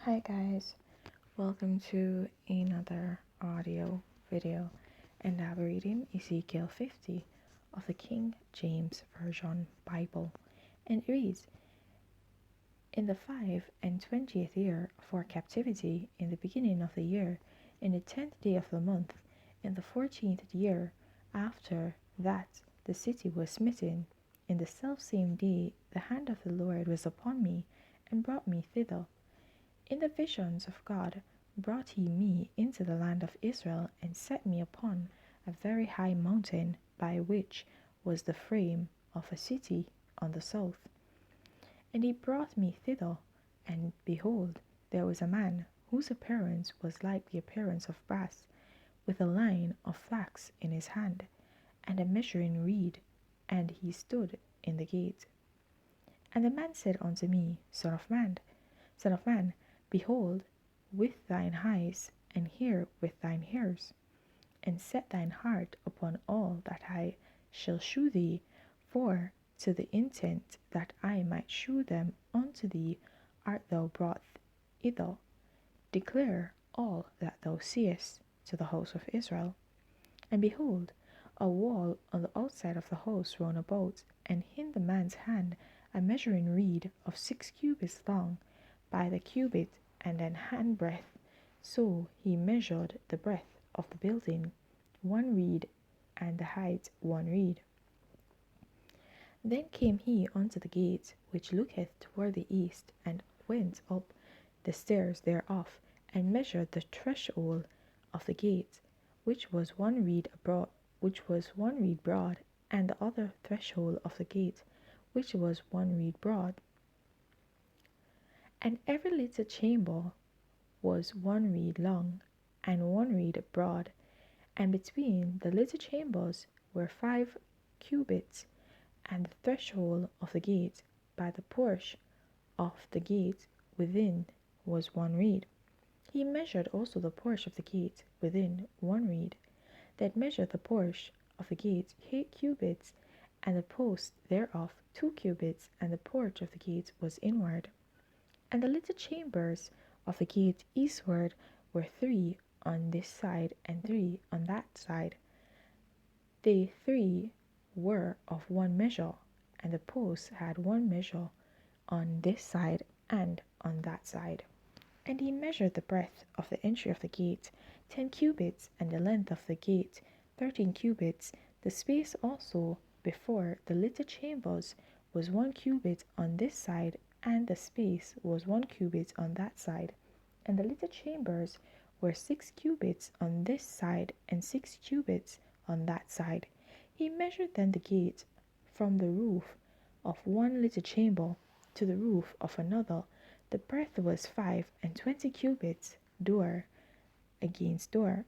Hi guys, welcome to another audio video, and I'm reading Ezekiel 50 of the King James Version Bible, and it reads, In the 25th year for captivity, in the beginning of the year, in the 10th day of the month, in the 14th year after that the city was smitten, in the selfsame day the hand of the Lord was upon me, and brought me thither. In the visions of God brought he me into the land of Israel, and set me upon a very high mountain, by which was the frame of a city on the south. And he brought me thither, and behold, there was a man whose appearance was like the appearance of brass, with a line of flax in his hand, and a measuring reed, and he stood in the gate. And the man said unto me, Son of man, behold with thine eyes, and hear with thine ears, and set thine heart upon all that I shall shew thee, for to the intent that I might shew them unto thee art thou brought hither. Declare all that thou seest to the house of Israel. And behold, a wall on the outside of the house round about, and in the man's hand a measuring reed of 6 cubits long by the cubit and an handbreadth. So he measured the breadth of the building 1 reed, and the height 1 reed. Then came he unto the gate which looketh toward the east, and went up the stairs thereof, and measured the threshold of the gate, which was 1 reed broad, and the other threshold of the gate, which was 1 reed broad. And every little chamber was 1 reed long, and 1 reed broad, and between the little chambers were 5 cubits, and the threshold of the gate by the porch of the gate within was 1 reed. He measured also the porch of the gate within 1 reed, that measured the porch of the gate 8 cubits, and the post thereof 2 cubits, and the porch of the gate was inward. And the little chambers of the gate eastward were 3 on this side, and 3 on that side. They 3 were of 1 measure, and the posts had 1 measure on this side and on that side. And he measured the breadth of the entry of the gate 10 cubits, and the length of the gate 13 cubits. The space also before the little chambers was 1 cubit on this side, and the space was 1 cubit on that side. And the little chambers were 6 cubits on this side, and 6 cubits on that side. He measured then the gate from the roof of 1 little chamber to the roof of another. The breadth was 25 cubits, door against door.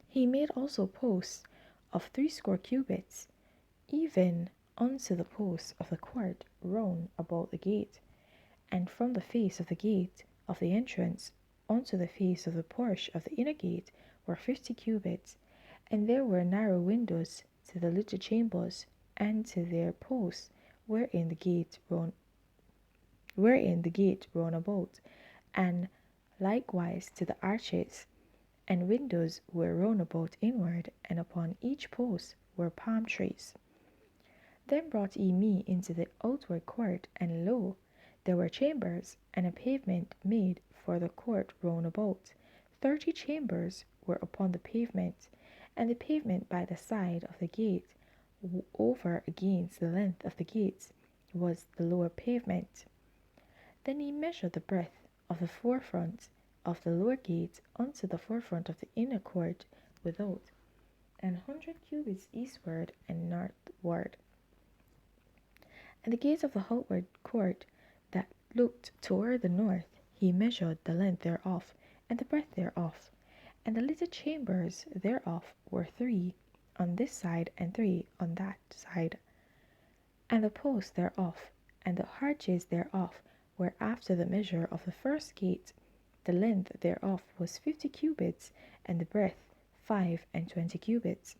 He made also posts of 60 cubits, even unto the posts of the court round about the gate, and from the face of the gate of the entrance unto the face of the porch of the inner gate were 50 cubits. And there were narrow windows to the little chambers, and to their posts wherein the gate round about, and likewise to the arches. And windows were round about inward, and upon each post were palm trees. Then brought he me into the outward court, and lo, there were chambers, and a pavement made for the court round about. 30 chambers were upon the pavement, and the pavement by the side of the gate over against the length of the gates was the lower pavement. Then he measured the breadth of the forefront of the lower gate unto the forefront of the inner court without, 100 cubits eastward and northward. And the gate of the outward court that looked toward the north, he measured the length thereof, and the breadth thereof. And the little chambers thereof were 3 on this side, and 3 on that side. And the posts thereof, and the arches thereof, were after the measure of the first gate. The length thereof was 50 cubits, and the breadth 25 cubits.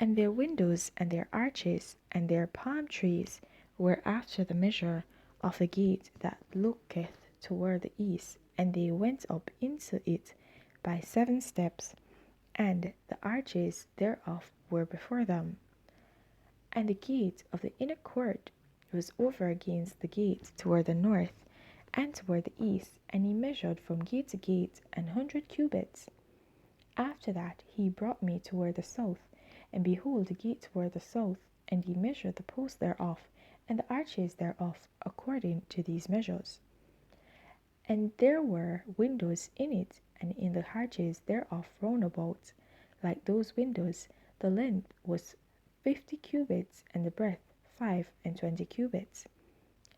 And their windows, and their arches, and their palm trees were after the measure of the gate that looketh toward the east, and they went up into it by 7 steps, and the arches thereof were before them. And the gate of the inner court was over against the gate toward the north and toward the east, and he measured from gate to gate 100 cubits. After that he brought me toward the south, and behold, the gate toward the south, and he measured the posts thereof, and the arches thereof, according to these measures. And there were windows in it, and in the arches thereof round about, like those windows. The length was 50 cubits, and the breadth 25 cubits.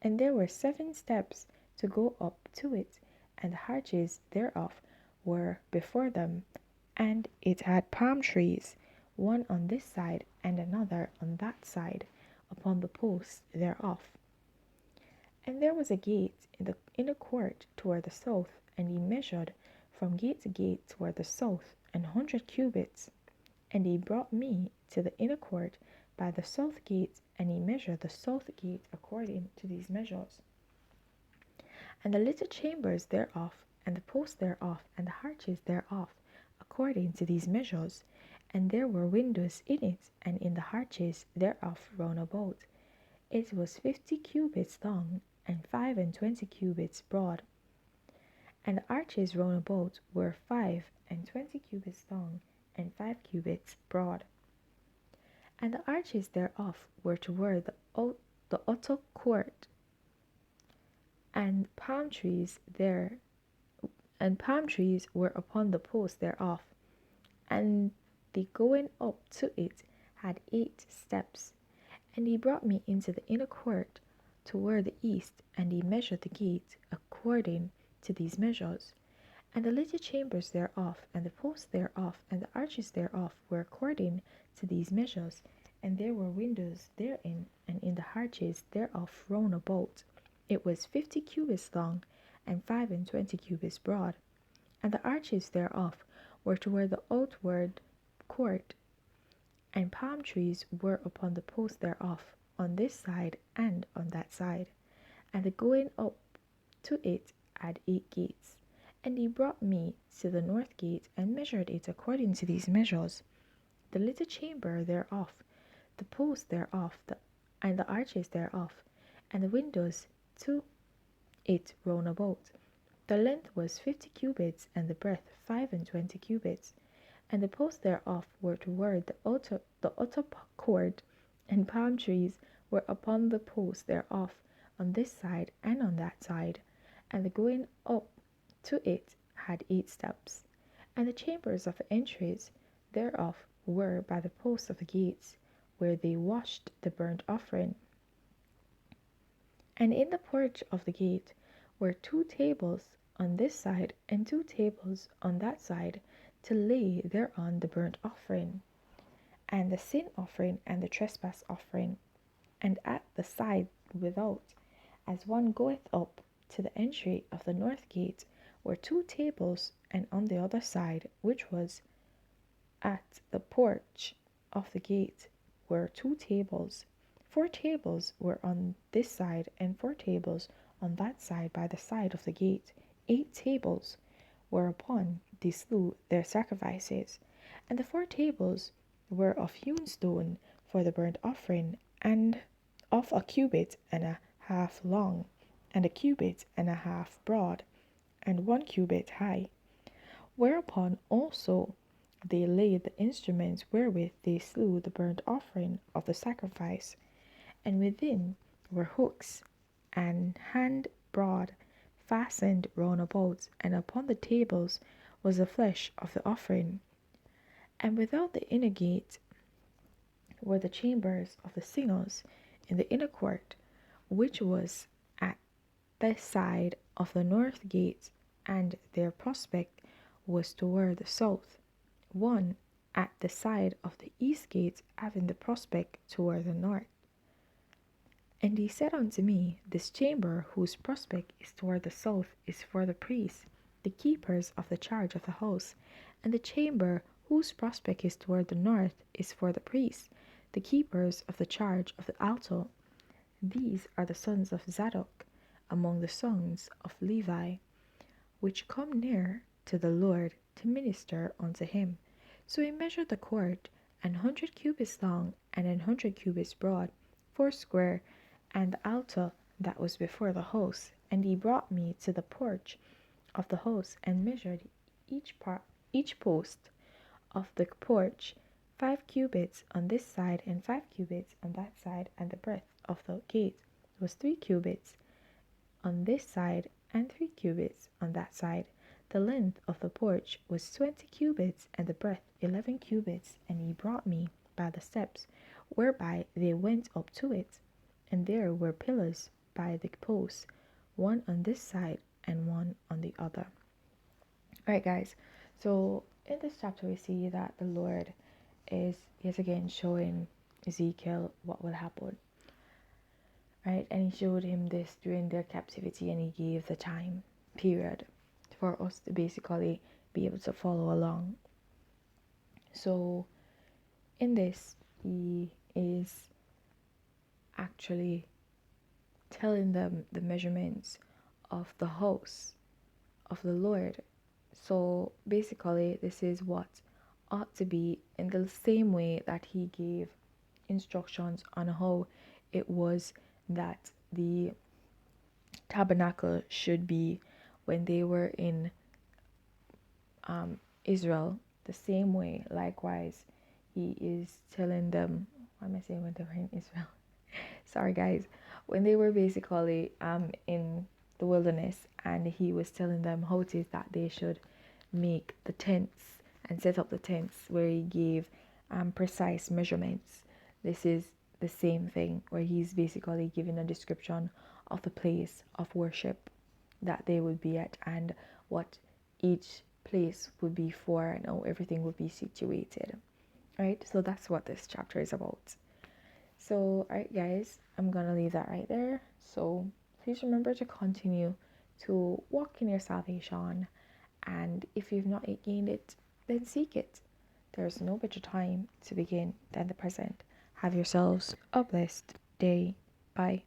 And there were 7 steps to go up to it, and the arches thereof were before them. And it had palm trees, one on this side and another on that side, upon the posts thereof. And there was a gate in the inner court toward the south, and he measured from gate to gate toward the south 100 cubits. And he brought me to the inner court by the south gate, and he measured the south gate according to these measures. And the little chambers thereof, and the posts thereof, and the arches thereof, according to these measures. And there were windows in it, and in the arches thereof round about. It was 50 cubits long, and 25 cubits broad. And the arches round about were 25 cubits long, and 5 cubits broad. And the arches thereof were toward the outer court, and palm trees were upon the posts thereof. And the going up to it had 8 steps. And he brought me into the inner court toward the east, and he measured the gate according to these measures. And the little chambers thereof, and the posts thereof, and the arches thereof were according to these measures. And there were windows therein, and in the arches thereof round about. It was 50 cubits long, and 25 cubits broad. And the arches thereof were toward the outward court, and palm trees were upon the posts thereof, on this side and on that side. And the going up to it had 8 gates. And he brought me to the north gate, and measured it according to these measures. The little chamber thereof, the posts thereof, and the arches thereof, and the windows to it round about. The length was 50 cubits, and the breadth 25 cubits. And the posts thereof were toward the outer court, and palm trees were upon the posts thereof, on this side and on that side. And the going up to it had 8 steps. And the chambers of the entries thereof were by the posts of the gates, where they washed the burnt offering. And in the porch of the gate were 2 tables on this side, and 2 tables on that side, to lay thereon the burnt offering, and the sin offering, and the trespass offering. And at the side without, as one goeth up to the entry of the north gate, were 2 tables, and on the other side, which was at the porch of the gate, were 2 tables. 4 tables were on this side, and 4 tables on that side by the side of the gate. 8 tables, whereupon they slew their sacrifices. And the 4 tables were of hewn stone for the burnt offering, and of a cubit and a half long, and a cubit and a half broad, and 1 cubit high. Whereupon also they laid the instruments wherewith they slew the burnt offering of the sacrifice. And within were hooks and hand broad, fastened round about, and upon the tables was the flesh of the offering. And without the inner gate were the chambers of the sinners in the inner court, which was at the side of the north gate, and their prospect was toward the south, one at the side of the east gate, having the prospect toward the north. And he said unto me, This chamber, whose prospect is toward the south, is for the priests, the keepers of the charge of the house. And the chamber, whose prospect is toward the north, is for the priests, the keepers of the charge of the altar. These are the sons of Zadok, among the sons of Levi, which come near to the Lord to minister unto him. So he measured the court 100 cubits long and 100 cubits broad, foursquare, and the altar that was before the house. And he brought me to the porch of the house and measured each post of the porch 5 cubits on this side and 5 cubits on that side, and the breadth of the gate was 3 cubits on this side and 3 cubits on that side. The length of the porch was 20 cubits, and the breadth 11 cubits. And he brought me by the steps whereby they went up to it, and there were pillars by the posts, one on this side and one on the other. Alright, guys, so in this chapter we see that the Lord is yet again showing Ezekiel what will happen. Right, and he showed him this during their captivity, and he gave the time period for us to basically be able to follow along. So in this, he is actually telling them the measurements of the house of the Lord. So basically, this is what ought to be, in the same way that he gave instructions on how it was that the tabernacle should be when they were in Israel. The same way, likewise, he is telling them, why am I saying when they were in Israel? Sorry, guys. When they were basically in the wilderness, and he was telling them how it is that they should make the tents and set up the tents, where he gave precise measurements. This is the same thing, where he's basically giving a description of the place of worship that they would be at, and what each place would be for, and how everything would be situated. Right, so that's what this chapter is about. So alright, guys, I'm gonna leave that right there. So please remember to continue to walk in your salvation, and if you've not yet gained it, then seek it. There's no better time to begin than the present. Have yourselves a blessed day. Bye.